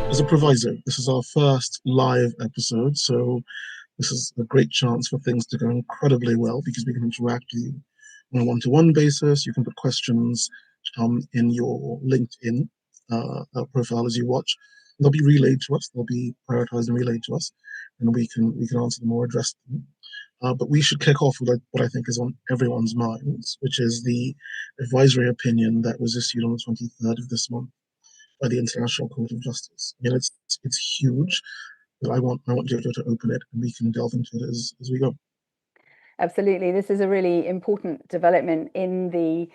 As a proviso, this is our first live episode, so this is a great chance for things to go incredibly well because we can interact with you on a one-to-one basis. You can put questions in your LinkedIn profile as you watch. They'll be relayed to us. They'll be prioritized and relayed to us, and we can answer them or address them. But we should kick off with what I think is on everyone's minds, which is the advisory opinion that was issued on the 23rd of this month by the International Court of Justice. I mean, it's huge, but I want Jojo to open it, and we can delve into it as we go. Absolutely, this is a really important development in the,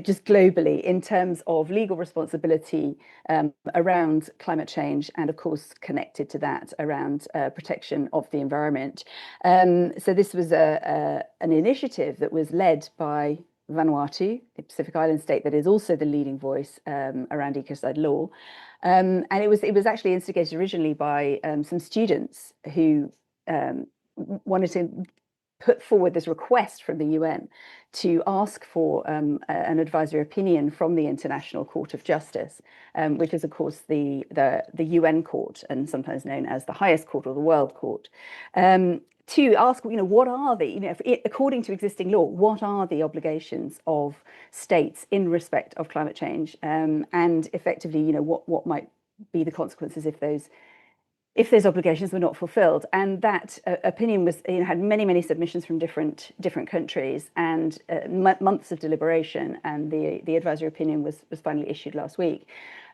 just globally in terms of legal responsibility around climate change, and of course connected to that around protection of the environment. So this was an initiative that was led by Vanuatu, a Pacific Island state that is also the leading voice around ecocide law, and it was actually instigated originally by some students who wanted to put forward this request from the UN to ask for an advisory opinion from the International Court of Justice, which is of course the UN court and sometimes known as the highest court or the world court. To ask, what are the, according to existing law, what are the obligations of states in respect of climate change, and effectively, what might be the consequences if those obligations were not fulfilled. And that opinion was, had many submissions from different countries, and months of deliberation, and the advisory opinion was finally issued last week.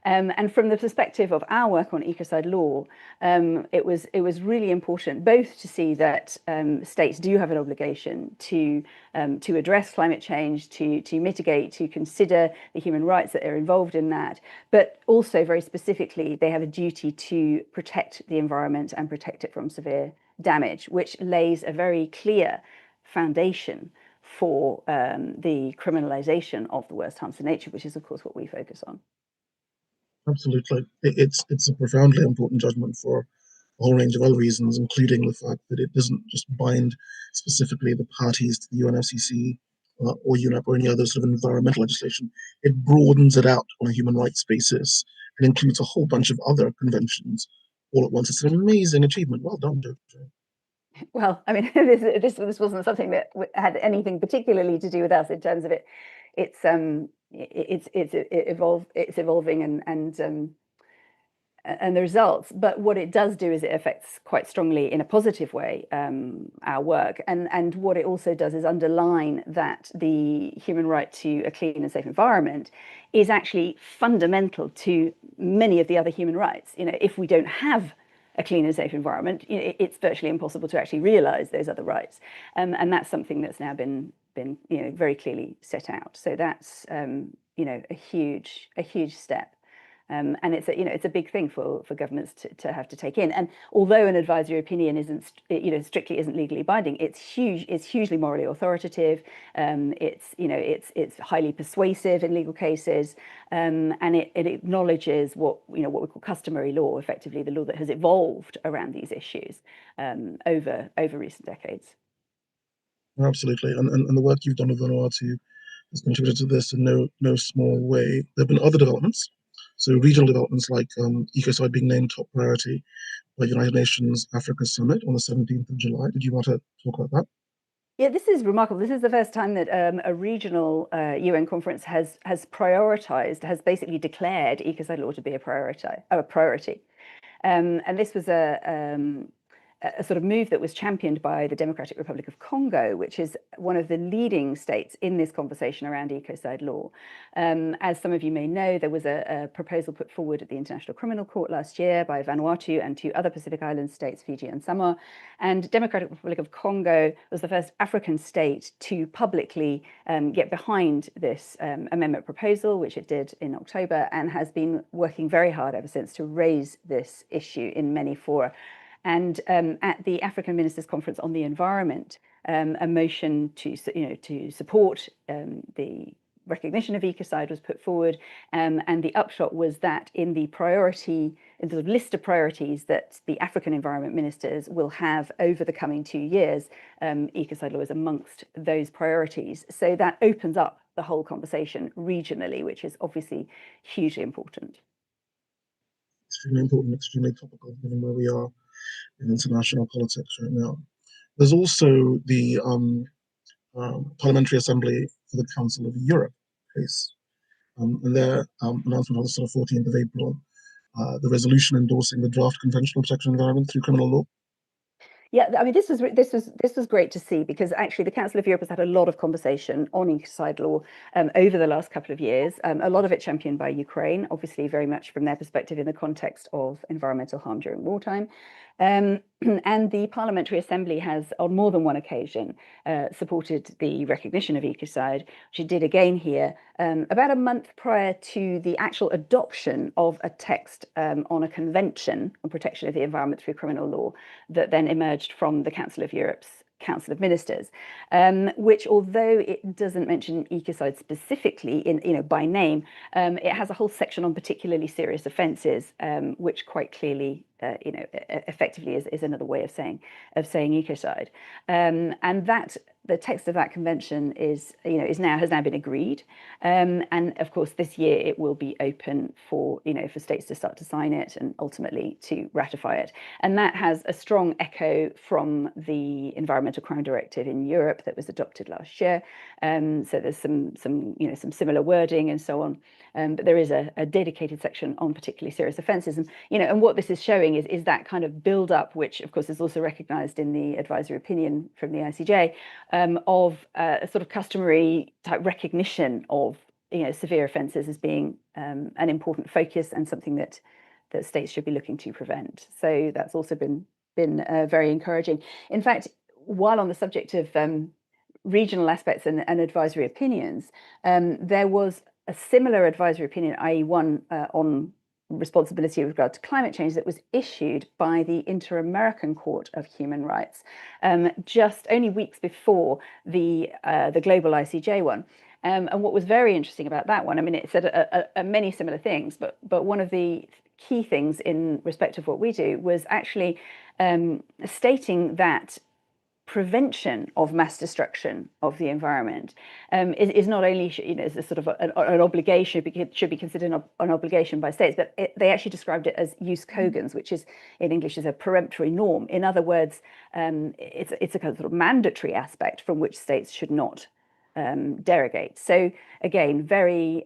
And from the perspective of our work on ecocide law, it was really important both to see that states do have an obligation to address climate change, to mitigate, to consider the human rights that are involved in that, but also very specifically they have a duty to protect the environment and protect it from severe damage, which lays a very clear foundation for the criminalization of the worst harms to nature, which is of course what we focus on. Absolutely. It's a profoundly important judgment for a whole range of other reasons, including the fact that it doesn't just bind specifically the parties to the UNFCCC or UNEP or any other sort of environmental legislation. It broadens it out on a human rights basis and includes a whole bunch of other conventions all at once. It's an amazing achievement. Well done, Jojo. Well, I mean, this wasn't something that had anything particularly to do with us in terms of it. It's evolving and the results, but what it does do is it affects quite strongly in a positive way our work, and what it also does is underline that the human right to a clean and safe environment is actually fundamental to many of the other human rights. If we don't have a clean and safe environment, it's virtually impossible to actually realize those other rights, and that's something that's now been very clearly set out. So that's a huge step, and it's a big thing for governments to have to take in. And although an advisory opinion strictly isn't legally binding, it's hugely morally authoritative. It's highly persuasive in legal cases, and it acknowledges what we call customary law, effectively the law that has evolved around these issues over recent decades. Absolutely, and the work you've done with Vanuatu has contributed to this in no small way. There have been other developments, so regional developments like Ecocide being named top priority by United Nations Africa Summit on the 17th of July. Did you want to talk about that? Yeah, this is remarkable. This is the first time that a regional UN conference has basically declared ecocide law to be a priority. And this was a sort of move that was championed by the Democratic Republic of Congo, which is one of the leading states in this conversation around ecocide law. As some of you may know, there was a proposal put forward at the International Criminal Court last year by Vanuatu and two other Pacific Island states, Fiji and Samoa. And Democratic Republic of Congo was the first African state to publicly get behind this amendment proposal, which it did in October, and has been working very hard ever since to raise this issue in many fora. And at the African Ministers' Conference on the Environment, a motion to support the recognition of ecocide was put forward, and the upshot was that in the list of priorities that the African environment ministers will have over the coming 2 years, ecocide law is amongst those priorities. So that opens up the whole conversation regionally, which is obviously hugely important. Extremely important, extremely topical, given where we are in international politics right now. There's also the Parliamentary Assembly for the Council of Europe case, and their announcement on the sort of 14th of April, the resolution endorsing the draft Convention on Protection of the Environment through criminal law. Yeah, I mean, this was great to see, because actually the Council of Europe has had a lot of conversation on ecocide law over the last couple of years. A lot of it championed by Ukraine, obviously very much from their perspective in the context of environmental harm during wartime. And the Parliamentary Assembly has, on more than one occasion, supported the recognition of ecocide, which it did again here about a month prior to the actual adoption of a text on a convention on protection of the environment through criminal law that then emerged from the Council of Europe's Council of Ministers, which, although it doesn't mention ecocide specifically by name, it has a whole section on particularly serious offences, which quite clearly effectively is another way of saying ecocide, and that the text of that convention has now been agreed, and of course this year it will be open for states to start to sign it and ultimately to ratify it, and that has a strong echo from the Environmental Crime Directive in Europe that was adopted last year. So there's some similar wording and so on, but there is a dedicated section on particularly serious offences, and what this is showing is that kind of build up, which of course is also recognised in the advisory opinion from the ICJ, of a sort of customary type recognition of severe offences as being an important focus and something that states should be looking to prevent. So that's also been very encouraging. In fact, while on the subject of regional aspects and advisory opinions, there was a similar advisory opinion, i.e. one on responsibility with regard to climate change, that was issued by the Inter-American Court of Human Rights just only weeks before the global ICJ one. And what was very interesting about that one, I mean, it said many similar things, but one of the key things in respect of what we do was actually stating that prevention of mass destruction of the environment is not only is a sort of an obligation, should be considered an obligation by states, but they actually described it as use cogens, which is in English is a peremptory norm. In other words, it's a kind of sort of mandatory aspect from which states should not derogate. So again, very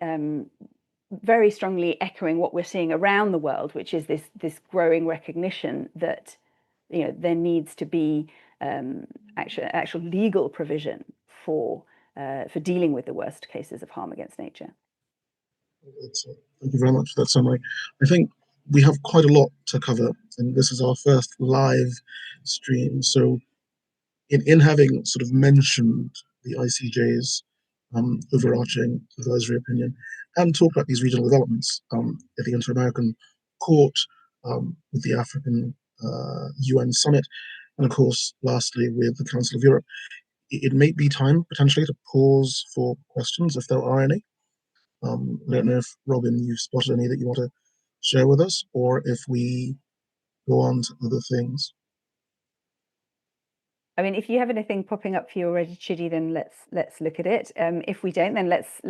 strongly echoing what we're seeing around the world, which is this growing recognition that there needs to be actual legal provision for dealing with the worst cases of harm against nature. Thank you very much for that summary. I think we have quite a lot to cover, and this is our first live stream. So in having sort of mentioned the ICJ's overarching advisory opinion and talk about these regional developments at the Inter-American Court, with the African UN Summit, and of course, lastly, with the Council of Europe, it may be time potentially to pause for questions if there are any. I don't know if, Robin, you've spotted any that you want to share with us, or if we go on to other things. I mean, if you have anything popping up for you already, Chidi, then let's look at it. If we don't, then let's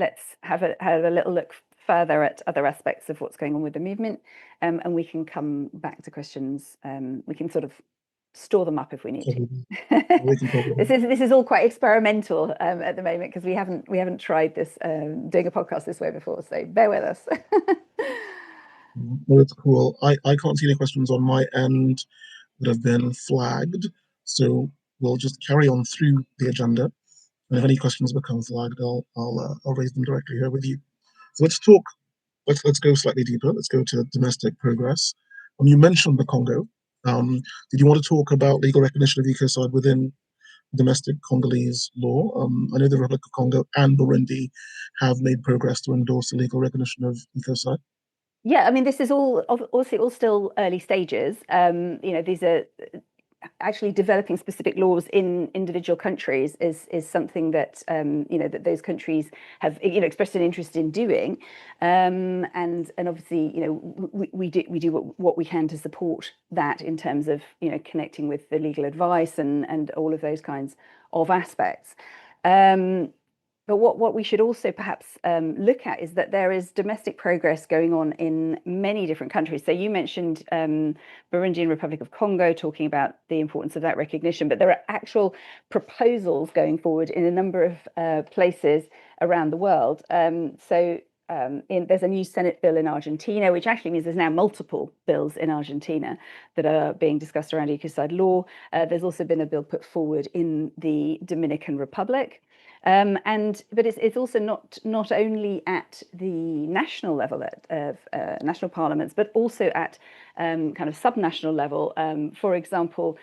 have a little look further at other aspects of what's going on with the movement, and we can come back to questions. We can sort of store them up if we need to. This is all quite experimental at the moment, because we haven't tried this doing a podcast this way before, so bear with us. Well, it's cool. I can't see any questions on my end that have been flagged, so we'll just carry on through the agenda. And if any questions become flagged, I'll raise them directly here with you. So let's go slightly deeper. Let's go to domestic progress. You mentioned the Congo. Did you want to talk about legal recognition of ecocide within domestic Congolese law? I know the Republic of Congo and Burundi have made progress to endorse the legal recognition of ecocide. Yeah, I mean, this is all obviously all still early stages. These are actually developing specific laws in individual countries is something that that those countries have expressed an interest in doing, and obviously we do what we can to support that in terms of connecting with the legal advice and all of those kinds of aspects. But what we should also perhaps look at is that there is domestic progress going on in many different countries. So you mentioned Burundi and Republic of Congo, talking about the importance of that recognition, but there are actual proposals going forward in a number of places around the world. There's a new Senate bill in Argentina, which actually means there's now multiple bills in Argentina that are being discussed around ecocide law. There's also been a bill put forward in the Dominican Republic. But it's also not only at the national level of national parliaments, but also at kind of subnational level. For example,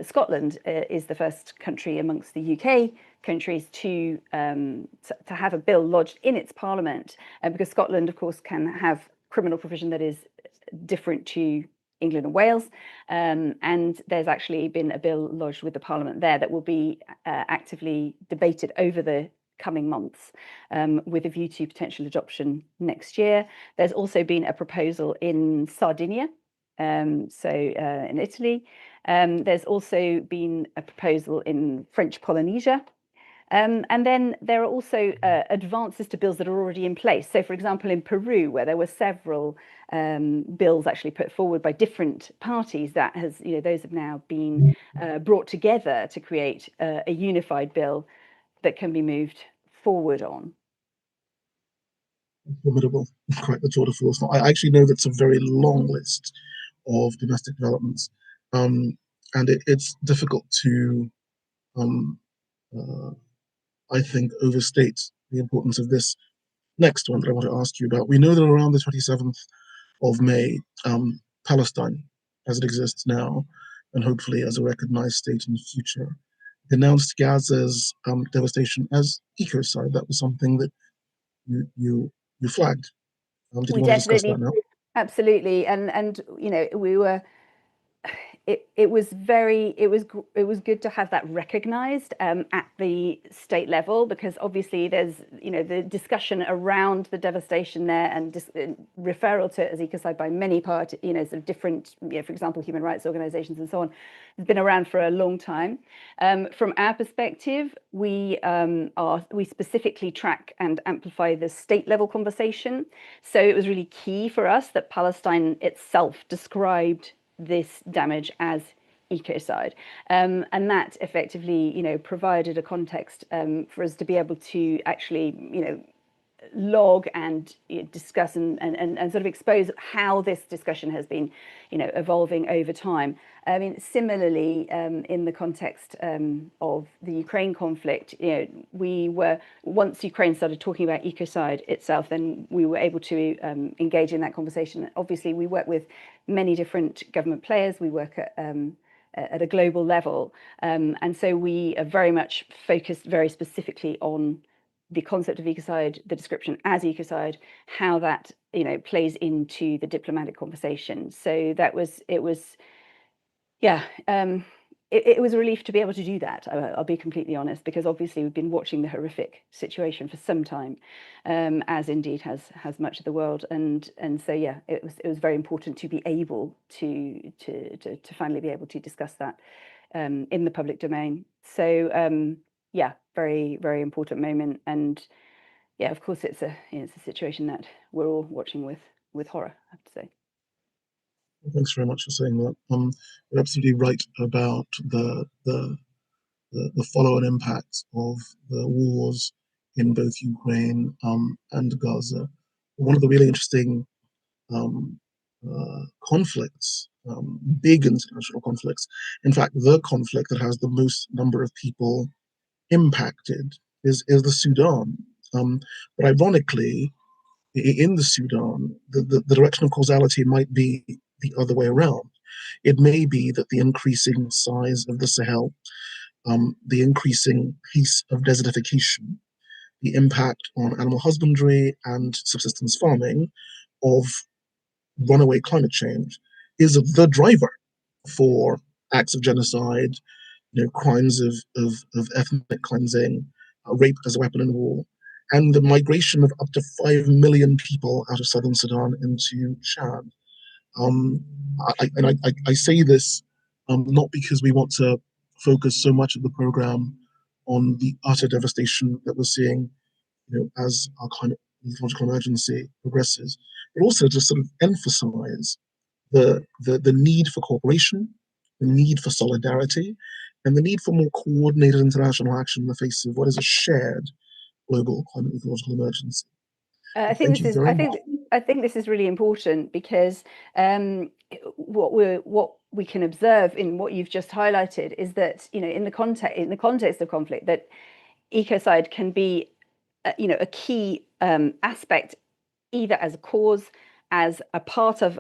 Scotland is the first country amongst the UK countries to have a bill lodged in its parliament, because Scotland, of course, can have criminal provision that is different to England and Wales, and there's actually been a bill lodged with the Parliament there that will be actively debated over the coming months, with a view to potential adoption next year. There's also been a proposal in Sardinia, in Italy. There's also been a proposal in French Polynesia. And then there are also advances to bills that are already in place. So, for example, in Peru, where there were several bills actually put forward by different parties, those have now been brought together to create a unified bill that can be moved forward on. Formidable, quite the tour de force. I actually know that's a very long list of domestic developments, and it's difficult to I think, overstate the importance of this next one that I want to ask you about. We know that around the 27th of May, Palestine, as it exists now, and hopefully as a recognized state in the future, denounced Gaza's devastation as ecocide. That was something that you flagged. Did you want to discuss that now? Absolutely, and we were. It was good to have that recognized at the state level, because obviously there's the discussion around the devastation there, and referral to it as ecocide by many parties, sort of different, for example, human rights organizations and so on, has been around for a long time. From our perspective, we specifically track and amplify the state level conversation. So it was really key for us that Palestine itself described this damage as ecocide, and that effectively provided a context for us to be able to actually log and discuss and sort of expose how this discussion has been evolving over time. I mean, similarly, in the context of the Ukraine conflict, once Ukraine started talking about ecocide itself, then we were able to engage in that conversation. Obviously, we work with many different government players. We work at a global level, and so we are very much focused very specifically on the concept of ecocide, the description as ecocide, how that plays into the diplomatic conversation. So it was a relief to be able to do that. I'll be completely honest, because obviously we've been watching the horrific situation for some time, as indeed has much of the world, and so it was very important to be able to finally be able to discuss that in the public domain. So very, very important moment, and of course it's a situation that we're all watching with horror, I have to say. Thanks very much for saying that. You're absolutely right about the follow-on impacts of the wars in both Ukraine and Gaza. One of the really interesting conflicts, big international conflicts, in fact, the conflict that has the most number of people impacted is the Sudan. But ironically, in the Sudan, the direction of causality might be the other way around. It may be that the increasing size of the Sahel, the increasing pace of desertification, the impact on animal husbandry and subsistence farming of runaway climate change is the driver for acts of genocide, crimes of ethnic cleansing, rape as a weapon in war, and the migration of up to 5 million people out of southern Sudan into Chad. Um, I say this not because we want to focus so much of the program on the utter devastation that we're seeing, as our climate ecological emergency progresses, but also to sort of emphasize the need for cooperation, the need for solidarity, and the need for more coordinated international action in the face of what is a shared global climate ecological emergency. I think Thank this you is. very much. I think this is really important because what we can observe in what you've just highlighted is that in the context of conflict, that ecocide can be a key aspect, either as a cause, as a part of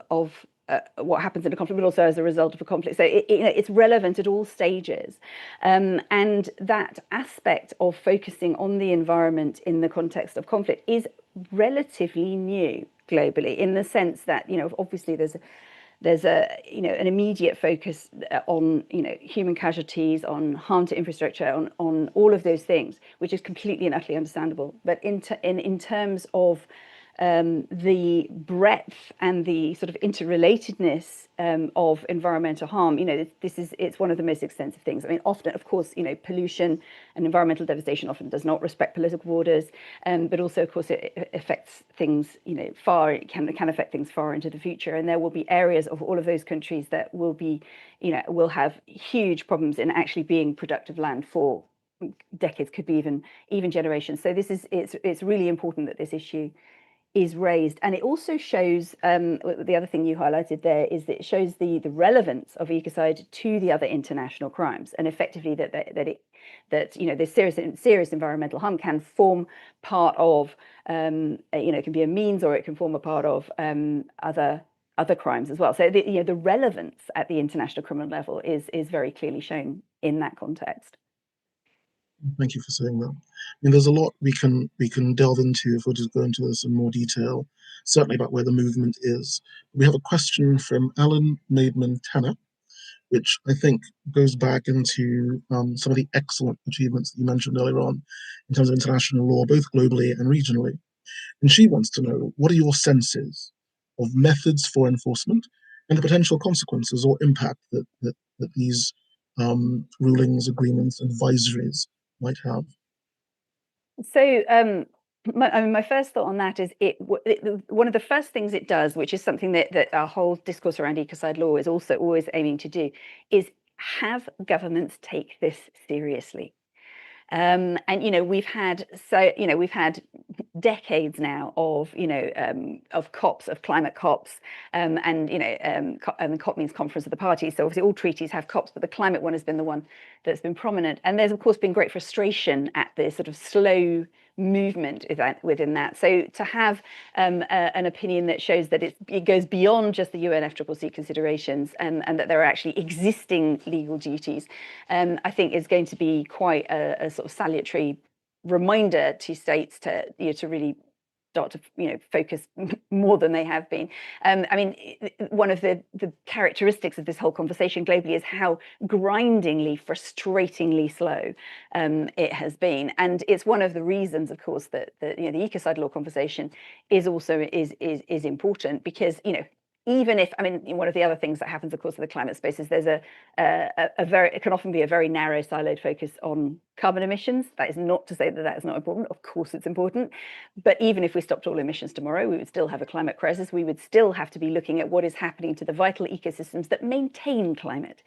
what happens in a conflict, but also as a result of a conflict. So it's relevant at all stages. And that aspect of focusing on the environment in the context of conflict is relatively new globally, in the sense that, obviously there's an immediate focus on human casualties, on harm to infrastructure, on all of those things, which is completely and utterly understandable. But in terms of the breadth and the sort of interrelatedness of environmental harm, it's one of the most extensive things. I mean, often, of course, pollution and environmental devastation often does not respect political borders, but also, of course, it affects things, it can affect things far into the future. And there will be areas of all of those countries that will be, will have huge problems in actually being productive land for decades, could be even generations. So it's really important that this issue is raised. And it also shows, the other thing you highlighted there is that it shows the relevance of ecocide to the other international crimes, and effectively that this serious environmental harm can form part of, it can be a means, or it can form a part of other crimes as well. So the relevance at the international criminal level is very clearly shown in that context. Thank you for saying that. I mean, there's a lot we can delve into if we just go into this in more detail, certainly about where the movement is. We have a question from Alan Maidman Tanner, which I think goes back into some of the excellent achievements that you mentioned earlier on in terms of international law, both globally and regionally. And she wants to know, what are your senses of methods for enforcement and the potential consequences or impact that these rulings, agreements, advisories might have? So, my first thought on that is one of the first things it does, which is something that our whole discourse around ecocide law is also always aiming to do, is have governments take this seriously. And we've had decades now of COPs, of climate COPs, and COP means Conference of the Parties. So obviously all treaties have COPs, but the climate one has been the one that's been prominent. And there's of course been great frustration at the sort of slow movement within that. So to have an opinion that shows that it goes beyond just the UNFCCC considerations, and that there are actually existing legal duties, I think is going to be quite a sort of salutary reminder to states to really start to focus more than they have been. I mean, one of the characteristics of this whole conversation globally is how grindingly, frustratingly slow it has been, and it's one of the reasons, of course, that the ecocide law conversation is also is important, because even if, I mean, one of the other things that happens, of course, in the climate space is there's it can often be a very narrow siloed focus on carbon emissions. That is not to say that that is not important. Of course, it's important. But even if we stopped all emissions tomorrow, we would still have a climate crisis. We would still have to be looking at what is happening to the vital ecosystems that maintain climate.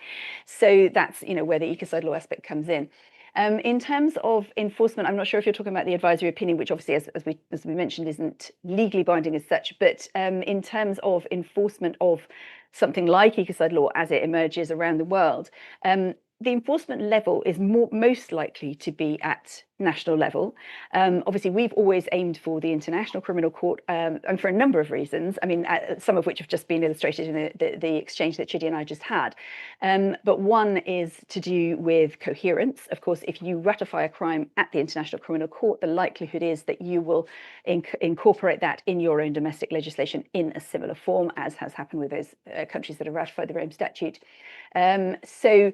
So that's, where the ecocide law aspect comes in. In terms of enforcement, I'm not sure if you're talking about the advisory opinion, which obviously, as we mentioned, isn't legally binding as such. But in terms of enforcement of something like ecocide law as it emerges around the world, the enforcement level is most likely to be at national level. Obviously, we've always aimed for the International Criminal Court, and for a number of reasons. I mean, some of which have just been illustrated in the exchange that Chidi and I just had. But one is to do with coherence. Of course, if you ratify a crime at the International Criminal Court, the likelihood is that you will incorporate that in your own domestic legislation in a similar form, as has happened with those countries that have ratified the Rome Statute. So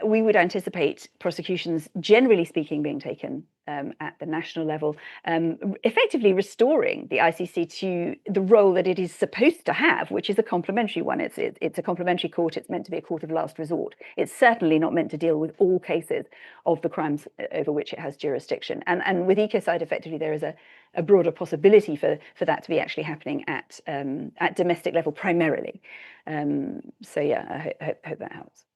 we would anticipate prosecutions, generally speaking, being taken at the national level, effectively restoring the ICC to the role that it is supposed to have, which is a complementary one. It's a complementary court. It's meant to be a court of last resort. It's certainly not meant to deal with all cases of the crimes over which it has jurisdiction. And with Ecocide, effectively, there is a broader possibility for that to be actually happening at domestic level primarily. So yeah, I hope that helps.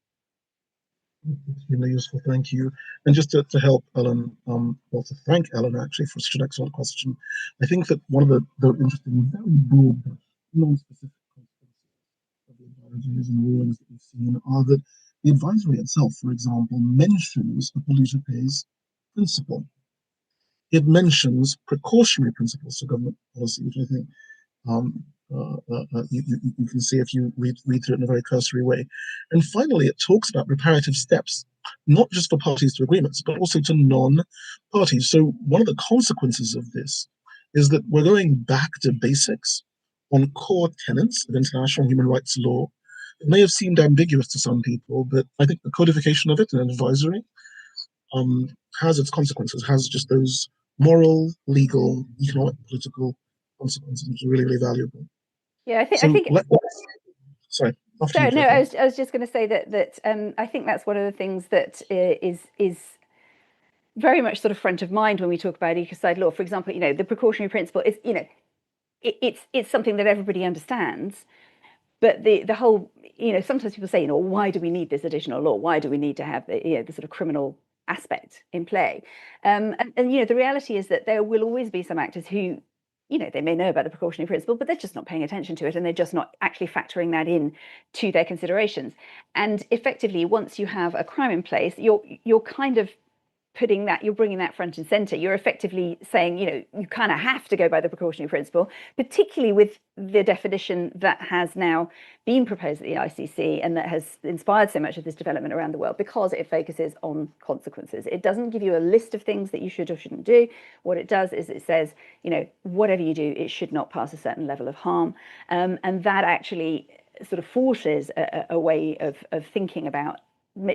Extremely useful, thank you. And just to help Ellen, well, to thank Ellen actually for such an excellent question. I think that one of the interesting, very broad, non-specific consequences of the advisories and rulings that we've seen are that the advisory itself, for example, mentions the polluter pays principle. It mentions precautionary principles to government policy, which I think you can see if you read through it in a very cursory way. And finally, it talks about reparative steps, not just for parties to agreements, but also to non-parties. So one of the consequences of this is that we're going back to basics on core tenets of international human rights law. It may have seemed ambiguous to some people, but I think the codification of it in an advisory has its consequences, has just those moral, legal, economic, political consequences, which are really, really valuable. Yeah, I think. Sorry. Sorry, no, I was just going to say that I think that's one of the things that is very much sort of front of mind when we talk about ecocide law. For example, the precautionary principle is, it's something that everybody understands. But the whole, sometimes people say, why do we need this additional law? Why do we need to have the sort of criminal aspect in play? And the reality is that there will always be some actors who, they may know about the precautionary principle, but they're just not paying attention to it, and they're just not actually factoring that in to their considerations. And effectively, once you have a crime in place, you're kind of you're bringing that front and center. You're effectively saying, you kind of have to go by the precautionary principle, particularly with the definition that has now been proposed at the ICC and that has inspired so much of this development around the world, because it focuses on consequences. It doesn't give you a list of things that you should or shouldn't do. What it does is it says, whatever you do, it should not pass a certain level of harm. And that actually sort of forces a way of thinking about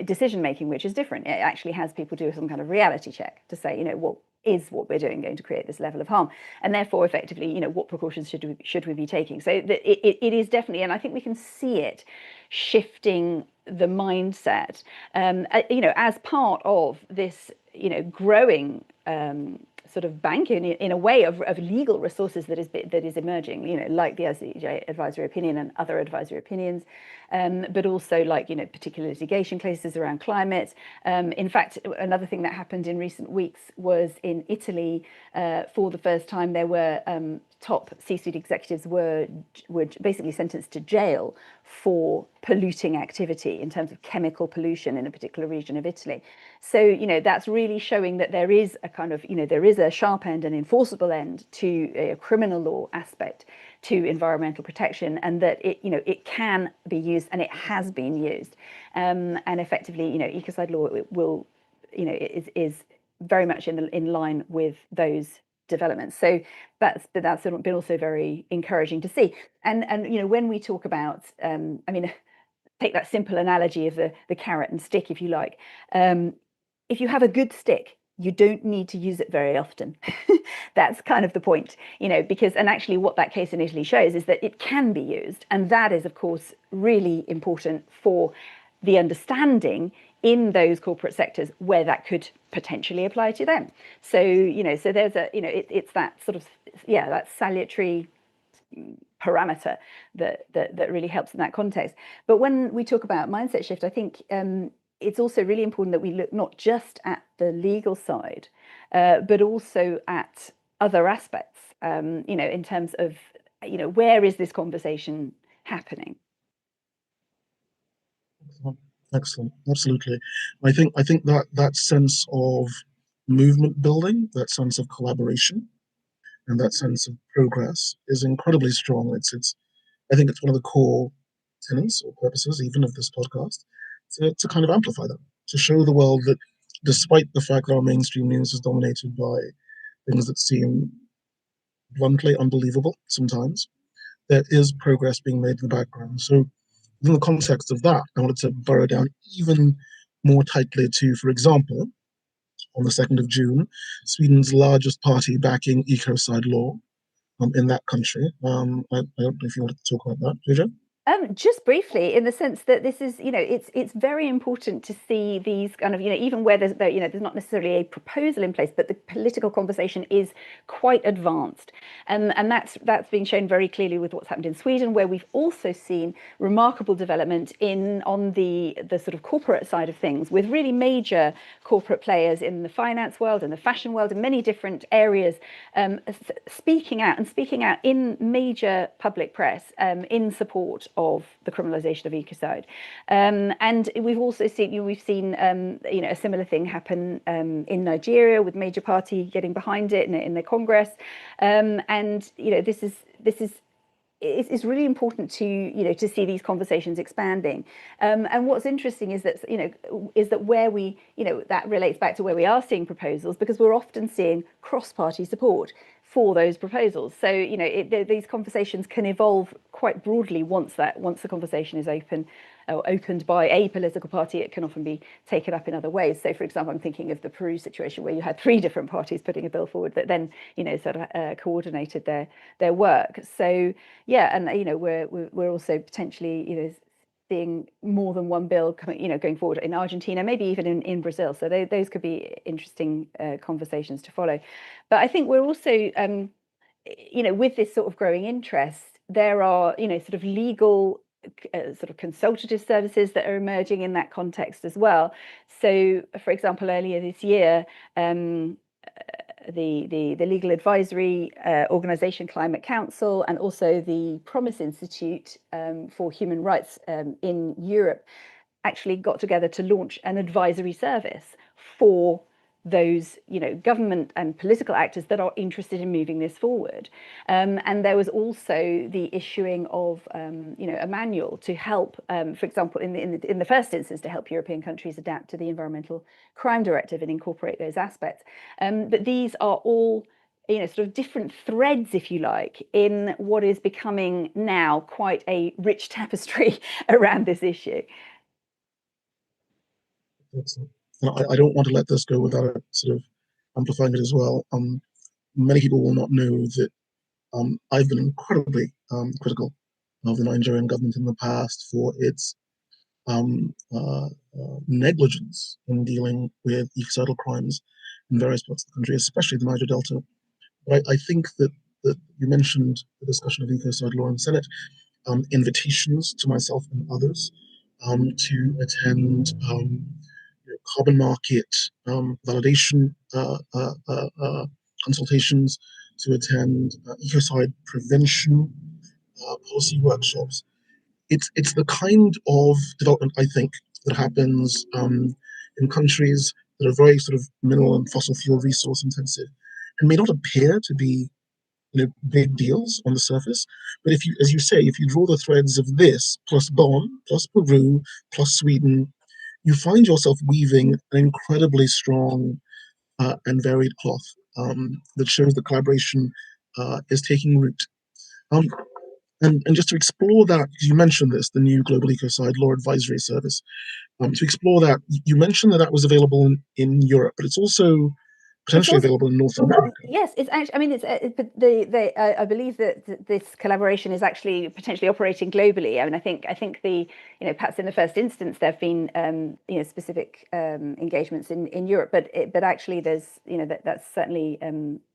decision making, which is different. It actually has people do some kind of reality check to say, what is what we're doing going to create this level of harm, and therefore effectively, what precautions should we be taking? So it is definitely, and I think we can see it shifting the mindset, as part of this, growing sort of bank in a way of legal resources that is emerging, like the ICJ Advisory Opinion and other advisory opinions, but also like particular litigation cases around climate. In fact, another thing that happened in recent weeks was in Italy. For the first time, there were top C-suite executives were basically sentenced to jail for polluting activity in terms of chemical pollution in a particular region of Italy. So, that's really showing that there is a kind of, there is a sharp end and enforceable end to a criminal law aspect to environmental protection, and that it can be used, and it has been used. And effectively, ecocide law will, is very much in line with those developments. So that's been also very encouraging to see. And when we talk about, take that simple analogy of the carrot and stick, if you like. If you have a good stick, you don't need to use it very often. That's kind of the point, because, and actually what that case in Italy shows is that it can be used. And that is, of course, really important for the understanding in those corporate sectors where that could potentially apply to them. So, so there's it's that sort of, that salutary parameter that really helps in that context. But when we talk about mindset shift, I think it's also really important that we look not just at the legal side, but also at other aspects, in terms of, where is this conversation happening? Excellent. Absolutely. I think that sense of movement building, that sense of collaboration, and that sense of progress is incredibly strong. I think it's one of the core tenets or purposes, even of this podcast, to kind of amplify them, to show the world that despite the fact that our mainstream news is dominated by things that seem bluntly unbelievable sometimes, there is progress being made in the background. So within the context of that, I wanted to burrow down even more tightly to, for example, on the 2nd of June, Sweden's largest party backing ecocide law in that country. I don't know if you wanted to talk about that, Jojo. Just briefly, in the sense that this is, it's very important to see these kind of, even where there's not necessarily a proposal in place, but the political conversation is quite advanced, and that's been shown very clearly with what's happened in Sweden, where we've also seen remarkable development on the sort of corporate side of things, with really major corporate players in the finance world and the fashion world, in many different areas, speaking out in major public press in support of the criminalisation of ecocide, and we've also seen a similar thing happen in Nigeria, with major party getting behind it in the Congress, and this is it's really important to see these conversations expanding. And what's interesting is that where we that relates back to where we are seeing proposals, because we're often seeing cross-party support for those proposals. So these conversations can evolve quite broadly once the conversation is opened by a political party. It can often be taken up in other ways. So, for example, I'm thinking of the Peru situation, where you had 3 different parties putting a bill forward that then sort of coordinated their work. So yeah, and we're also potentially seeing more than one bill coming, going forward in Argentina, maybe even in Brazil. So those could be interesting conversations to follow. But I think we're also, with this sort of growing interest, there are, sort of legal, sort of consultative services that are emerging in that context as well. So, for example, earlier this year, the Legal Advisory Organization Climate Council, and also the Promise Institute for Human Rights in Europe, actually got together to launch an advisory service for those government and political actors that are interested in moving this forward. And there was also the issuing of a manual to help, for example, in the first instance, to help European countries adapt to the Environmental Crime Directive and incorporate those aspects. But these are all sort of different threads, if you like, in what is becoming now quite a rich tapestry around this issue. Excellent. And I don't want to let this go without sort of amplifying it as well. Many people will not know that I've been incredibly critical of the Nigerian government in the past for its negligence in dealing with ecocidal crimes in various parts of the country, especially the Niger Delta. But I think that you mentioned the discussion of ecocide law in Senate, invitations to myself and others to attend carbon market validation consultations, to attend ecocide prevention policy workshops. It's the kind of development, I think, that happens in countries that are very sort of mineral and fossil fuel resource intensive, and may not appear to be big deals on the surface. But if you, as you say, if you draw the threads of this plus Bonn, plus Peru, plus Sweden, you find yourself weaving an incredibly strong and varied cloth that shows that collaboration is taking root. Um, and just to explore that, because you mentioned this, the new Global Ecocide Law Advisory Service, to explore that, you mentioned that was available in Europe, but it's also potentially available in North America. Yes, it's actually. I mean, I believe that this collaboration is actually potentially operating globally. I mean, I think perhaps in the first instance there have been specific engagements in Europe, but actually there's that's certainly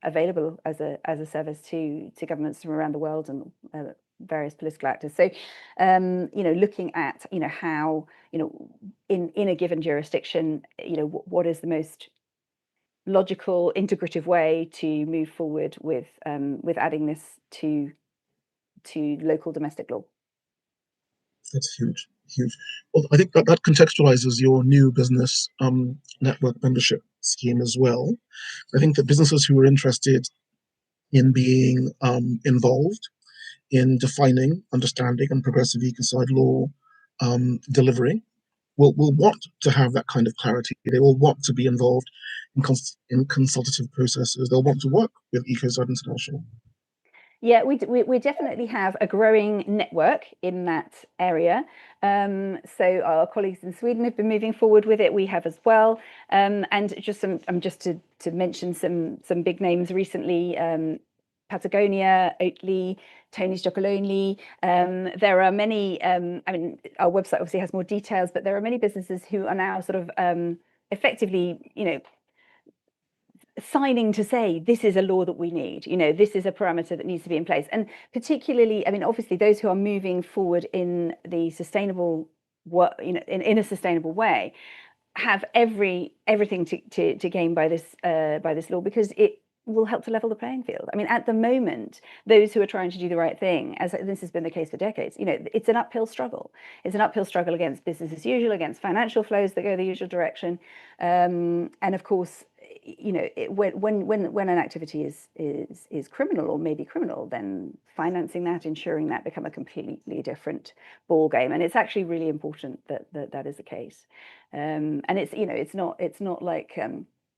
available as a service to governments from around the world and various political actors. So looking at how in a given jurisdiction what is the most logical, integrative way to move forward with adding this to local domestic law. That's huge, huge. Well, I think that contextualizes your new business network membership scheme as well. I think that businesses who are interested in being involved in defining, understanding, and progressive ecocide law delivery will want to have that kind of clarity. They will want to be involved in consultative processes. They'll want to work with Ecocide International. Yeah, we definitely have a growing network in that area. So our colleagues in Sweden have been moving forward with it. We have as well. And just to mention some big names recently, Patagonia, Oatly, Tony's Chocolonely. There are many, I mean, our website obviously has more details, but there are many businesses who are now sort of effectively, signing to say this is a law that we need, this is a parameter that needs to be in place. And particularly, I mean, obviously those who are moving forward in the sustainable in a sustainable way have everything to gain by this law, because it will help to level the playing field. I mean, at the moment, those who are trying to do the right thing, as this has been the case for decades, it's an uphill struggle. It's an uphill struggle against business as usual, against financial flows that go the usual direction, and of course, when an activity is criminal or maybe criminal, then financing that, ensuring that, become a completely different ball game. And it's actually really important that is the case. And it's not like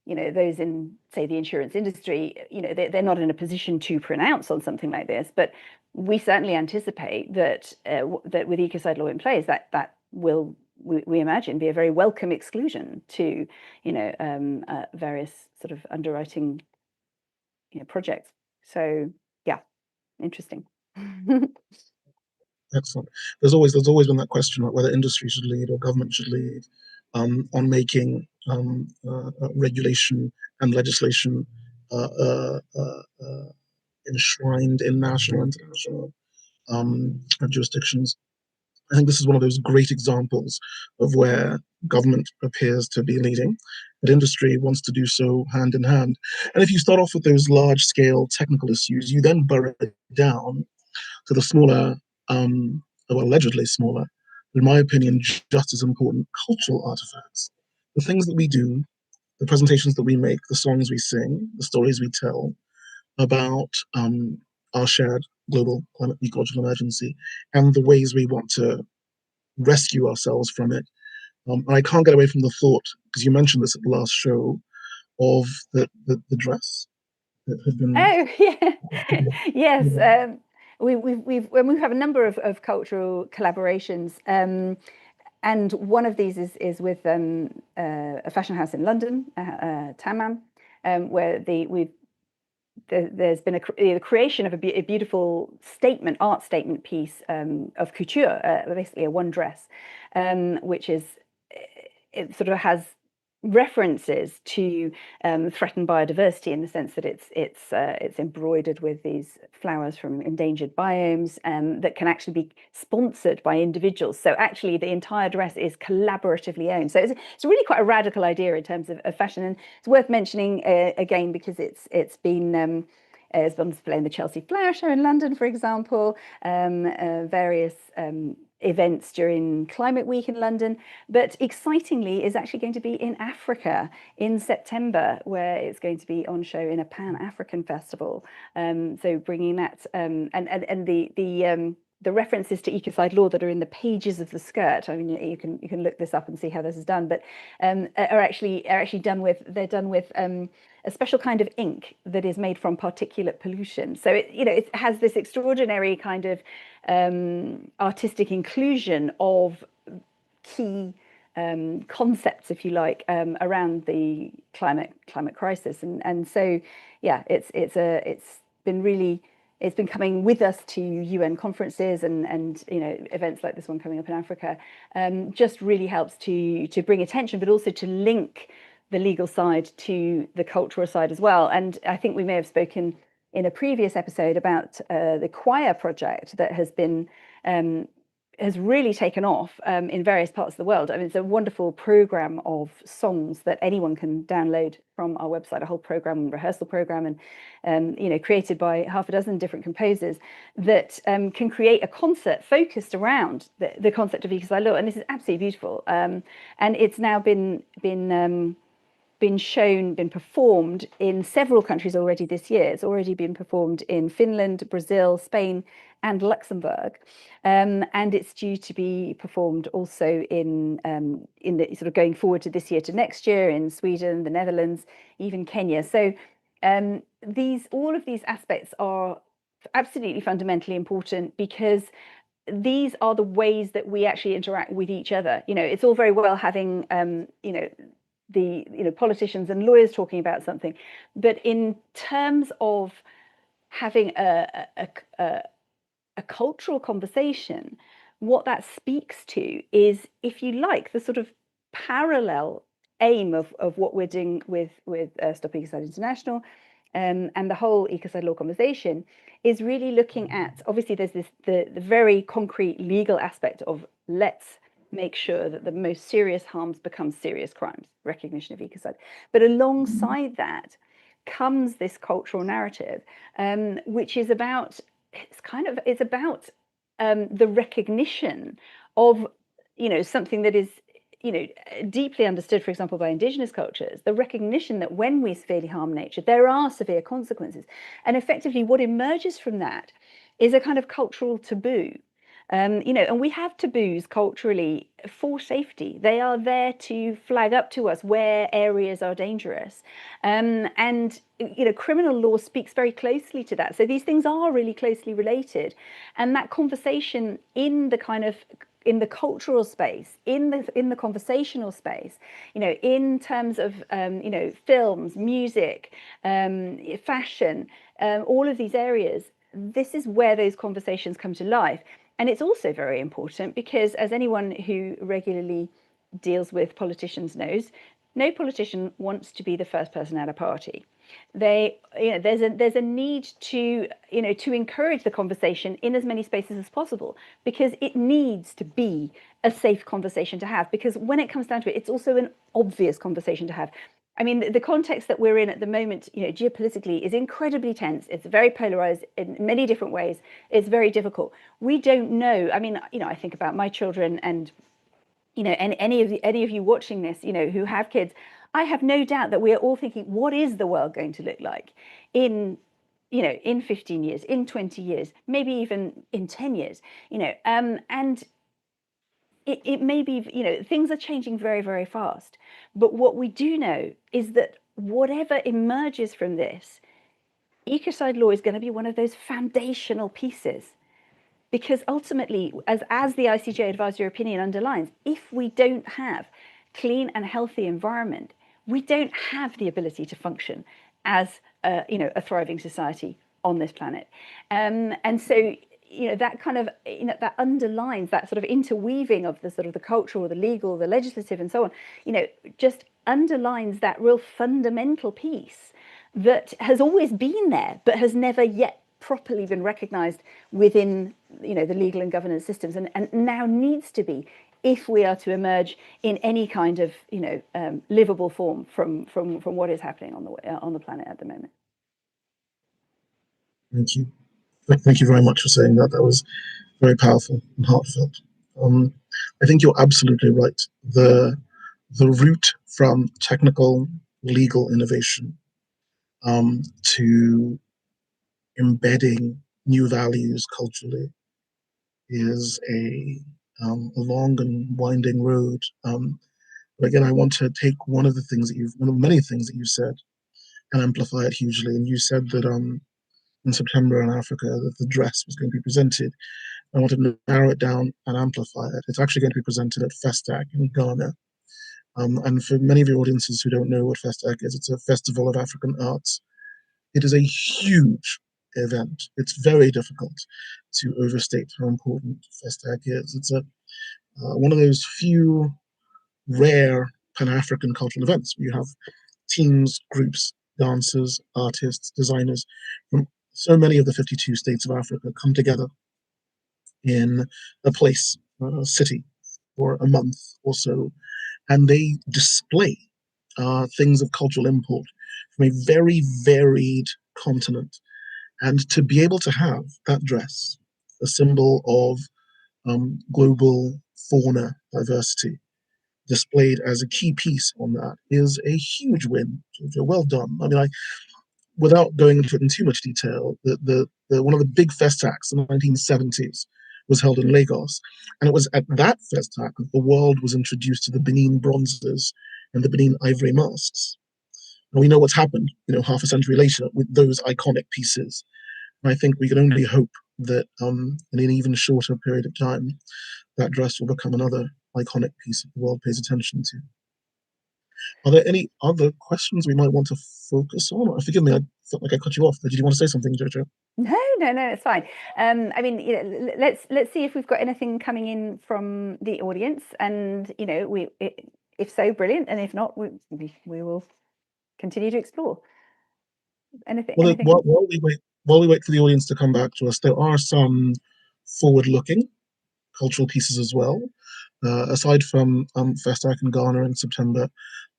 those in, say, the insurance industry, they're not in a position to pronounce on something like this, but we certainly anticipate that that with Ecocide law in place, that will, we imagine, be a very welcome exclusion to various sort of underwriting projects. So yeah, interesting. Excellent. There's always been that question about whether industry should lead or government should lead on making regulation and legislation enshrined in national and international jurisdictions. I think this is one of those great examples of where government appears to be leading, but industry wants to do so hand in hand. And if you start off with those large scale technical issues, you then burrow it down to the smaller, well, allegedly smaller, in my opinion, just as important cultural artifacts. The things that we do, the presentations that we make, the songs we sing, the stories we tell about our shared global climate ecological emergency, and the ways we want to rescue ourselves from it. And I can't get away from the thought, because you mentioned this at the last show, of the dress that had been. Oh yeah, yes. We have a number of cultural collaborations, and one of these is with a fashion house in London, tantamount, where there's been the creation of a beautiful art statement piece of couture, basically a one dress, which is, it sort of has references to threatened biodiversity, in the sense that it's embroidered with these flowers from endangered biomes that can actually be sponsored by individuals. So actually the entire dress is collaboratively owned. So it's really quite a radical idea in terms of fashion, and it's worth mentioning again because it's been on display in the Chelsea Flower Show in London, for example, various events during Climate Week in London, but excitingly is actually going to be in Africa in September, where it's going to be on show in a Pan-African festival. So bringing that and the references to Ecocide law that are in the pages of the skirt, I mean, you can look this up and see how this is done, but are actually done with a special kind of ink that is made from particulate pollution. So it has this extraordinary kind of artistic inclusion of key concepts, if you like, around the climate crisis, and so yeah, it's been coming with us to UN conferences and events like this one coming up in Africa. Just really helps to bring attention, but also to link the legal side to the cultural side as well. And I think we may have spoken in a previous episode about the choir project that has really taken off in various parts of the world. I mean, it's a wonderful program of songs that anyone can download from our website, a whole program, rehearsal program, and created by half a dozen different composers that can create a concert focused around the concept of Ecocide law. And this is absolutely beautiful. And it's now been performed in several countries already this year. It's already been performed in Finland, Brazil, Spain, and Luxembourg, and it's due to be performed also in the sort of going forward to this year to next year in Sweden, the Netherlands, even Kenya. So all of these aspects are absolutely fundamentally important, because these are the ways that we actually interact with each other. It's all very well having the politicians and lawyers talking about something, but in terms of having a cultural conversation, what that speaks to is, if you like, the sort of parallel aim of what we're doing with Stop Ecocide International, and the whole Ecocide law conversation is really looking at, obviously there's the very concrete legal aspect of, let's make sure that the most serious harms become serious crimes, recognition of ecocide. But alongside that comes this cultural narrative, which is about, it's about the recognition of something that is deeply understood, for example, by indigenous cultures, the recognition that when we severely harm nature, there are severe consequences. And effectively what emerges from that is a kind of cultural taboo. And we have taboos culturally for safety. They are there to flag up to us where areas are dangerous. And criminal law speaks very closely to that. So these things are really closely related. And that conversation in the cultural space, in the conversational space, in terms of films, music, fashion, all of these areas, this is where those conversations come to life. And it's also very important because, as anyone who regularly deals with politicians knows, no politician wants to be the first person at a party. There's a need to encourage the conversation in as many spaces as possible, because it needs to be a safe conversation to have, because when it comes down to it, it's also an obvious conversation to have. I mean, the context that we're in at the moment, geopolitically, is incredibly tense. It's very polarized in many different ways. It's very difficult. We don't know. I mean, I think about my children, and and any of you watching this, who have kids. I have no doubt that we are all thinking, what is the world going to look like in 15 years, in 20 years, maybe even in 10 years, and it may be, things are changing very, very fast. But what we do know is that whatever emerges from this, ecocide law is going to be one of those foundational pieces. Because ultimately, as the ICJ Advisory Opinion underlines, if we don't have clean and healthy environment, we don't have the ability to function as a thriving society on this planet. And so that kind of that underlines that sort of interweaving of the sort of the cultural, the legal, the legislative, and so on. Just underlines that real fundamental piece that has always been there, but has never yet properly been recognized within the legal and governance systems, and now needs to be, if we are to emerge in any kind of livable form from what is happening on the planet at the moment. Thank you. Thank you very much for saying that. That was very powerful and heartfelt. I think you're absolutely right. The route from technical legal innovation to embedding new values culturally is a long and winding road. But again, I want to take one of many things that you said and amplify it hugely. And you said that in September in Africa that the dress was going to be presented. I wanted to narrow it down and amplify it. It's actually going to be presented at Festac in Ghana. And for many of your audiences who don't know what Festac is, it's a festival of African arts. It is a huge event. It's very difficult to overstate how important Festac is. It's one of those few rare Pan-African cultural events where you have teams, groups, dancers, artists, designers from so many of the 52 states of Africa come together in a place, a city, for a month or so, and they display things of cultural import from a very varied continent. And to be able to have that dress, a symbol of global fauna diversity, displayed as a key piece on that, is a huge win. So well done. I mean, without going into it in too much detail, the one of the big Festacs in the 1970s was held in Lagos, and it was at that Festac that the world was introduced to the Benin bronzes and the Benin ivory masks. And we know what's happened, half a century later with those iconic pieces. I think we can only hope that in an even shorter period of time, that dress will become another iconic piece that the world pays attention to. Are there any other questions we might want to focus on? Forgive me, I felt like I cut you off. Did you want to say something, Jojo? No, it's fine. I mean, let's see if we've got anything coming in from the audience, and if so, brilliant, and if not, we will continue to explore anything. Well, Anything. while we wait for the audience to come back to us, there are some forward-looking cultural pieces as well. Aside from Festac in Ghana in September,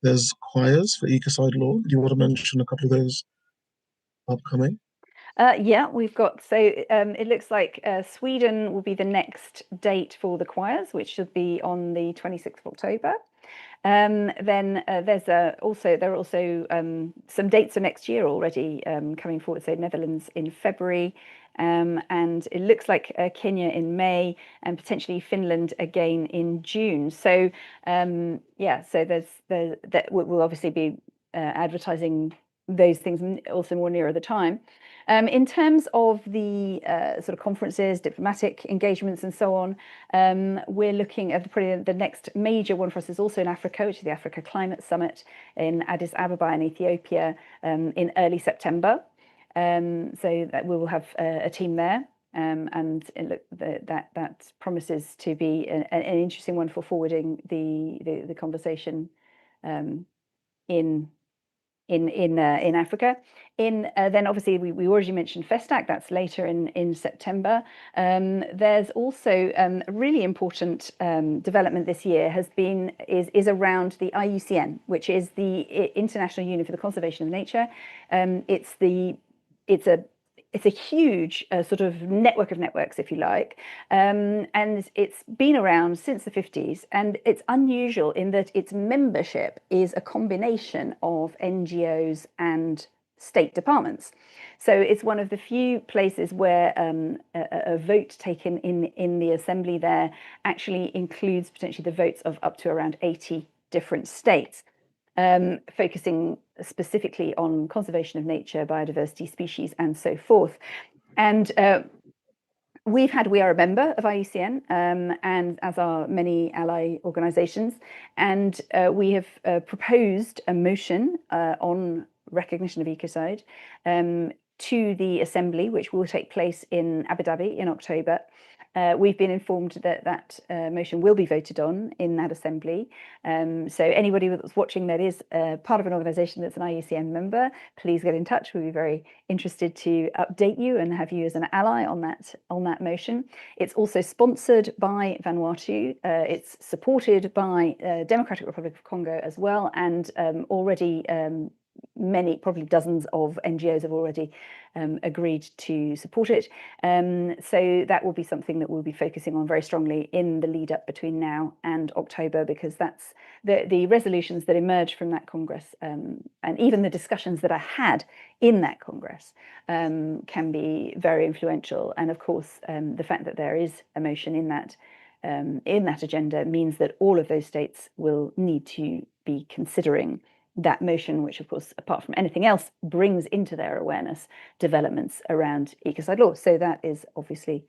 there's choirs for Ecocide Law. Do you want to mention a couple of those upcoming? Yeah, we've got, so it looks like Sweden will be the next date for the choirs, which should be on the 26th of October. Then there are also some dates for next year already coming forward. So Netherlands in February, and it looks like Kenya in May, and potentially Finland again in June. So yeah, so that we'll obviously be advertising those things also more nearer the time. In terms of the sort of conferences, diplomatic engagements and so on, we're looking at probably the next major one for us is also in Africa, which is the Africa Climate Summit in Addis Ababa in Ethiopia in early September. So that we will have a team there. And look, that promises to be an interesting one for forwarding the conversation in Africa. Then obviously we already mentioned Festac, that's later in September. There's also a really important development this year is around the IUCN, which is the International Union for the Conservation of Nature. It's a huge sort of network of networks, if you like, and it's been around since the 50s, and it's unusual in that its membership is a combination of NGOs and state departments. So it's one of the few places where a vote taken in the assembly there actually includes potentially the votes of up to around 80 different states. Focusing specifically on conservation of nature, biodiversity, species, and so forth. And we are a member of IUCN, and as are many ally organisations, and we have proposed a motion on recognition of ecocide to the Assembly, which will take place in Abu Dhabi in October. We've been informed that motion will be voted on in that assembly. So anybody that's watching that is part of an organisation that's an IUCN member, please get in touch. We'll be very interested to update you and have you as an ally on that motion. It's also sponsored by Vanuatu. It's supported by Democratic Republic of Congo as well, and already many, probably dozens of NGOs have already agreed to support it. So that will be something that we'll be focusing on very strongly in the lead up between now and October, because that's the resolutions that emerge from that Congress, and even the discussions that are had in that Congress can be very influential. And of course, the fact that there is a motion in that agenda means that all of those states will need to be considering that motion, which of course, apart from anything else, brings into their awareness developments around ecocide law. So that is obviously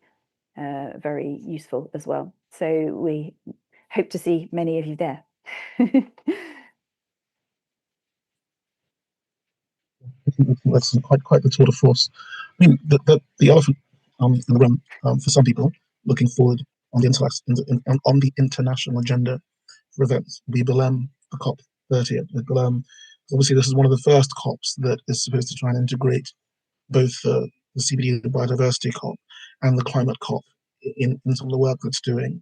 very useful as well. So we hope to see many of you there. That's quite the tour de force. I mean, the elephant in the room for some people looking forward on the international agenda for events will be Belém, the COP30 at Belém. Obviously, this is one of the first COPs that is supposed to try and integrate both the CBD biodiversity COP and the climate COP in some of the work that's doing.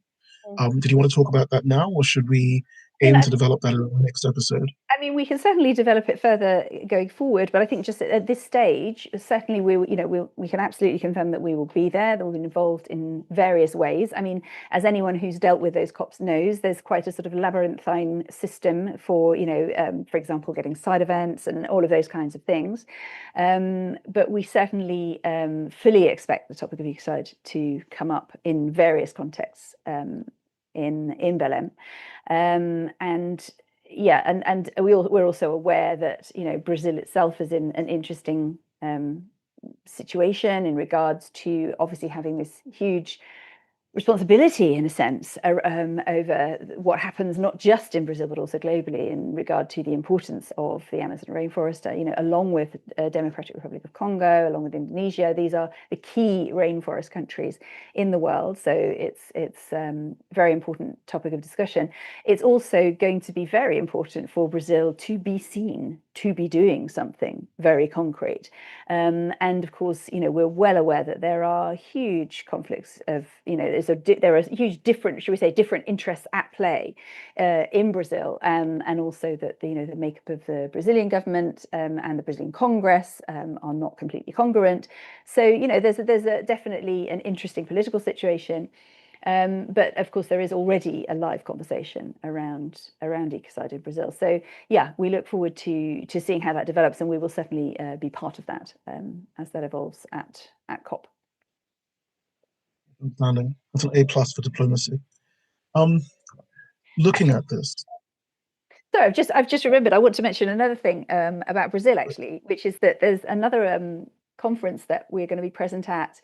Did you want to talk about that now, or should we aim to develop that in the next episode? I mean, we can certainly develop it further going forward, but I think just at this stage, certainly we can absolutely confirm that we will be there, that we'll be involved in various ways. I mean, as anyone who's dealt with those COPs knows, there's quite a sort of labyrinthine system for, for example, getting side events and all of those kinds of things. But we certainly fully expect the topic of ecocide to come up in various contexts in Belém. And yeah, and we're also aware that Brazil itself is in an interesting situation in regards to obviously having this huge responsibility, in a sense, over what happens not just in Brazil but also globally in regard to the importance of the Amazon rainforest. Along with Democratic Republic of Congo, along with Indonesia, these are the key rainforest countries in the world. So it's very important topic of discussion. It's also going to be very important for Brazil to be seen to be doing something very concrete. And of course, we're well aware that there are huge conflicts of, there are huge different, should we say, different interests at play in Brazil, and also that the makeup of the Brazilian government and the Brazilian Congress are not completely congruent. So there's definitely an interesting political situation. But of course, there is already a live conversation around Ecocide in Brazil. So yeah, we look forward to seeing how that develops, and we will certainly be part of that as that evolves at COP. Outstanding. That's an A+ for diplomacy. Looking at this. So I've just remembered I want to mention another thing about Brazil, actually, which is that there's another conference that we're going to be present at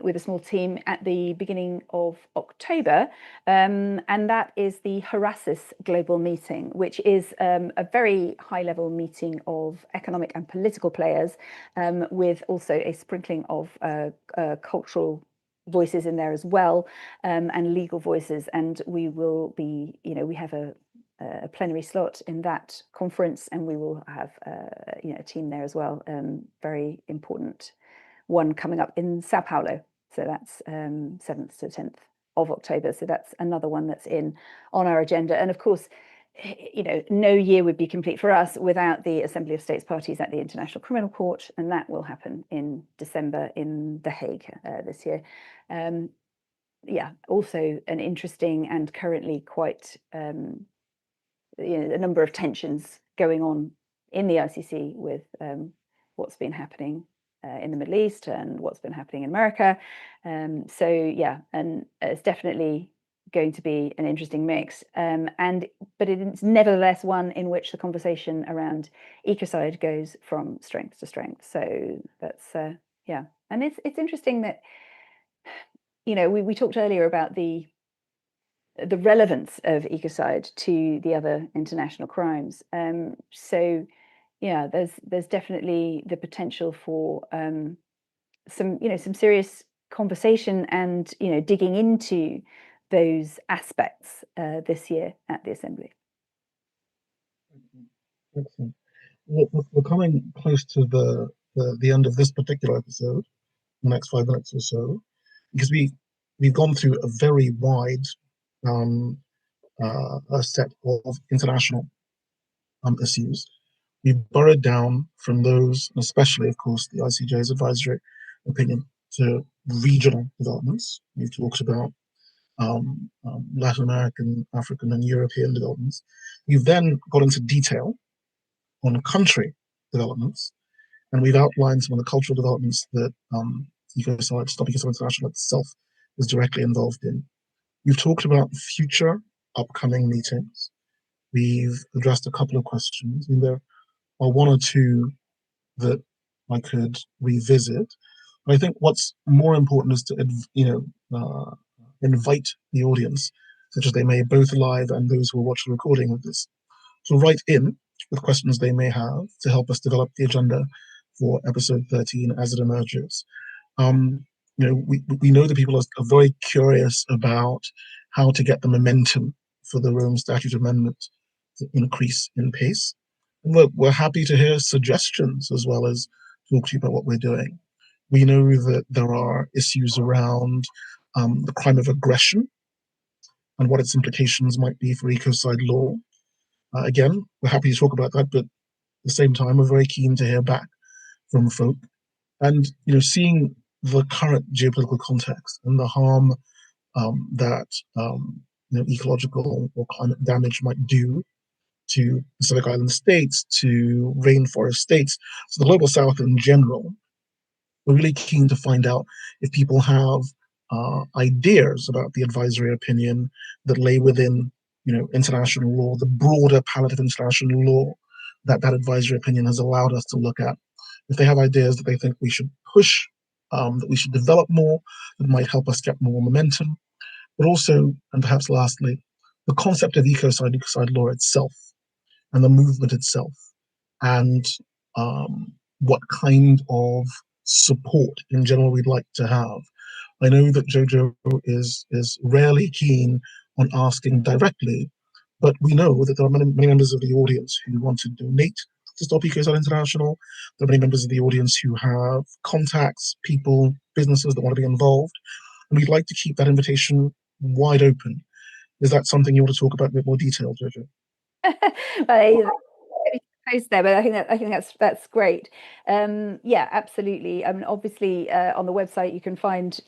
with a small team at the beginning of October, and that is the Horasis Global Meeting, which is a very high-level meeting of economic and political players, with also a sprinkling of cultural voices in there as well, and legal voices. And we will be, we have a plenary slot in that conference, and we will have a team there as well. Very important one coming up in Sao Paulo. So that's 7th to 10th of October. So that's another one that's on our agenda. And of course, no year would be complete for us without the Assembly of States Parties at the International Criminal Court, and that will happen in December in The Hague this year. Yeah, also an interesting and currently quite a number of tensions going on in the ICC with what's been happening in the Middle East and what's been happening in America. So yeah, and it's definitely going to be an interesting mix. But it's nevertheless one in which the conversation around ecocide goes from strength to strength. So that's yeah, and it's interesting that we talked earlier about the relevance of ecocide to the other international crimes. So yeah, there's definitely the potential for some serious conversation and digging into those aspects this year at the Assembly. Excellent. We're coming close to the end of this particular episode, the next 5 minutes or so, because we've gone through a very wide a set of international issues. We've burrowed down from those, especially, of course, the ICJ's advisory opinion, to regional developments. We've talked about Latin American, African, and European developments. We've then got into detail on country developments, and we've outlined some of the cultural developments that Ecocide, Stop Ecocide International itself is directly involved in. We've talked about future upcoming meetings. We've addressed a couple of questions, and there are one or two that I could revisit. But I think what's more important is to invite the audience, such as they may, both live and those who will watch the recording of this, to write in with questions they may have to help us develop the agenda for episode 13 as it emerges. We know that people are very curious about how to get the momentum for the Rome Statute Amendment to increase in pace. And we're happy to hear suggestions as well as talk to you about what we're doing. We know that there are issues around the crime of aggression and what its implications might be for ecocide law. Again, we're happy to talk about that, but at the same time, we're very keen to hear back from folk. And seeing the current geopolitical context and the harm that ecological or climate damage might do to Pacific Island states, to rainforest states, so the global south in general, we're really keen to find out if people have ideas about the advisory opinion that lay within international law, the broader palette of international law that advisory opinion has allowed us to look at. if they have ideas that they think we should push, that we should develop more, that might help us get more momentum. But also, and perhaps lastly, the concept of ecocide law itself and the movement itself, and what kind of support in general we'd like to have. I know that Jojo is rarely keen on asking directly, but we know that there are many members of the audience who want to donate to Stop Ecocide International. There are many members of the audience who have contacts, people, businesses that want to be involved, and we'd like to keep that invitation wide open. Is that something you want to talk about in a bit more detail, Jojo? Post there, but I think that's great. Yeah, absolutely. I mean, obviously, on the website you can find,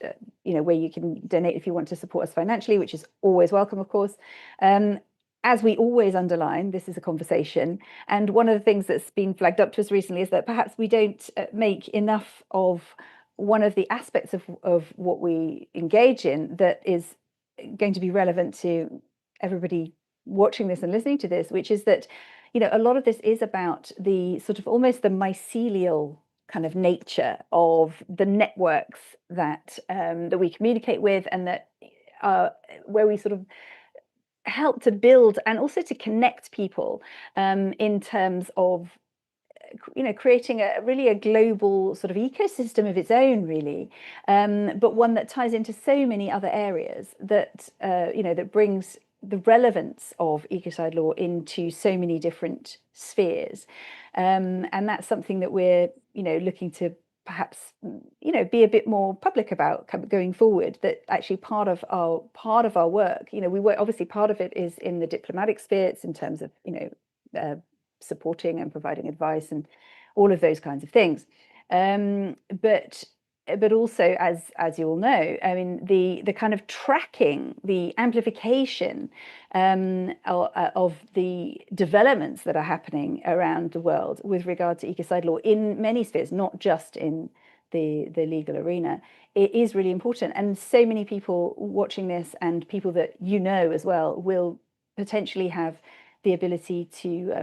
where you can donate if you want to support us financially, which is always welcome, of course. As we always underline, this is a conversation, and one of the things that's been flagged up to us recently is that perhaps we don't make enough of one of the aspects of what we engage in that is going to be relevant to everybody watching this and listening to this, which is that a lot of this is about the sort of almost the mycelial kind of nature of the networks that that we communicate with, and that where we sort of help to build and also to connect people in terms of creating a global sort of ecosystem of its own, really, but one that ties into so many other areas that that brings the relevance of ecocide law into so many different spheres, and that's something that we're looking to perhaps be a bit more public about going forward. That actually part of our work, we work, obviously part of it is in the diplomatic sphere. It's in terms of supporting and providing advice and all of those kinds of things, but also, as you all know, I mean, the kind of tracking, the amplification of the developments that are happening around the world with regard to ecocide law in many spheres, not just in the legal arena, it is really important. And so many people watching this, and people that as well, will potentially have the ability to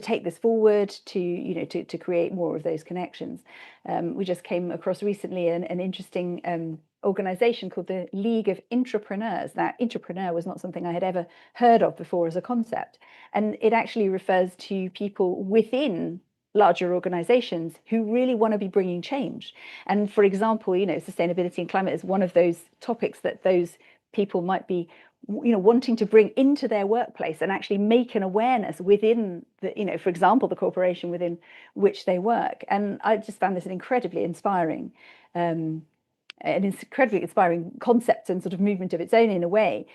take this forward, to create more of those connections. We just came across recently an interesting organization called the League of Intrapreneurs. That intrapreneur was not something I had ever heard of before as a concept, and it actually refers to people within larger organizations who really want to be bringing change. And for example, sustainability and climate is one of those topics that those people might be wanting to bring into their workplace and actually make an awareness within the, for example, the corporation within which they work. And I just found this an incredibly inspiring concept and sort of movement of its own, in a way,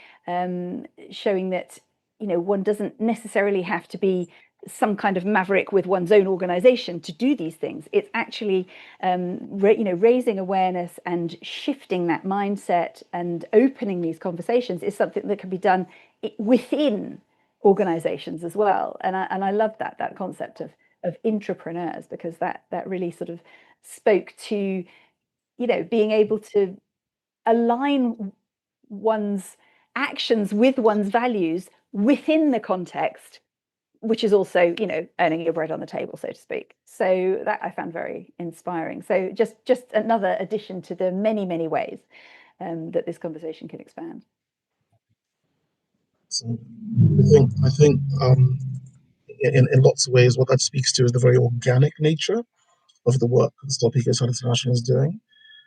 showing that one doesn't necessarily have to be some kind of maverick with one's own organization to do these things. It's actually raising awareness and shifting that mindset and opening these conversations is something that can be done within organizations as well. And I love that concept of intrapreneurs, because that really sort of spoke to being able to align one's actions with one's values within the context, which is also, earning your bread on the table, so to speak. So that I found very inspiring. So just another addition to the many, many ways that this conversation can expand. So I think in lots of ways, what that speaks to is the very organic nature of the work that Stop Ecocide International is doing.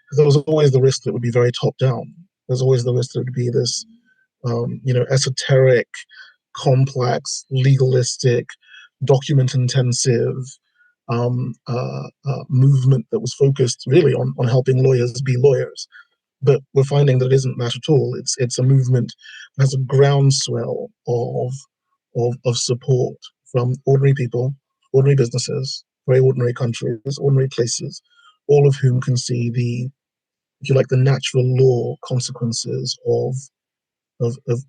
Because there was always the risk that it would be very top down. There's always the risk that it would be this, esoteric, complex, legalistic, document intensive movement that was focused really on helping lawyers be lawyers. But we're finding that it isn't that at all. It's a movement that has a groundswell of support from ordinary people, ordinary businesses, very ordinary countries, ordinary places, all of whom can see the, if you like, the natural law consequences of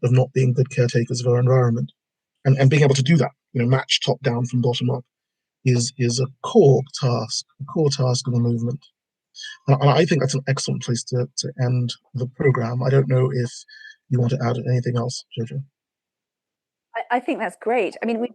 not being good caretakers of our environment, and being able to do that, match top down from bottom up, is a core task of the movement. And I think that's an excellent place to end the program. I don't know if you want to add anything else, Jojo. I think that's great. I mean,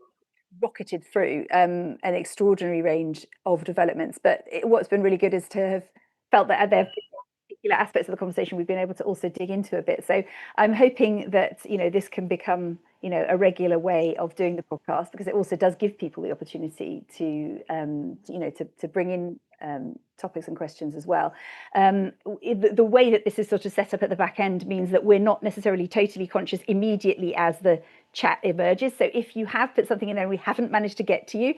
rocketed through an extraordinary range of developments. But what's been really good is to have felt that there have been particular aspects of the conversation we've been able to also dig into a bit. So I'm hoping that, you know, this can become, you know, a regular way of doing the podcast, because it also does give people the opportunity to, you know, to bring in topics and questions as well. The way that this is sort of set up at the back end means that we're not necessarily totally conscious immediately as the chat emerges. So if you have put something in there and we haven't managed to get to you,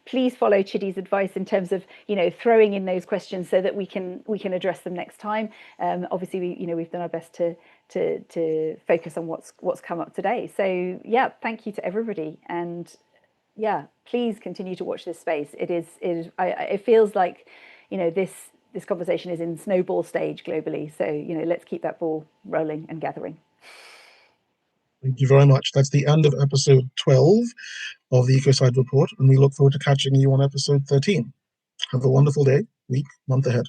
please follow Chidi's advice in terms of, you know, throwing in those questions so that we can address them next time. Obviously, we've done our best to focus on what's come up today. So yeah, thank you to everybody, and yeah, please continue to watch this space. It feels like, you know, this conversation is in snowball stage globally. So, you know, let's keep that ball rolling and gathering. Thank you very much. That's the end of episode 12 of the Ecocide Report, and we look forward to catching you on episode 13. Have a wonderful day, week, month ahead.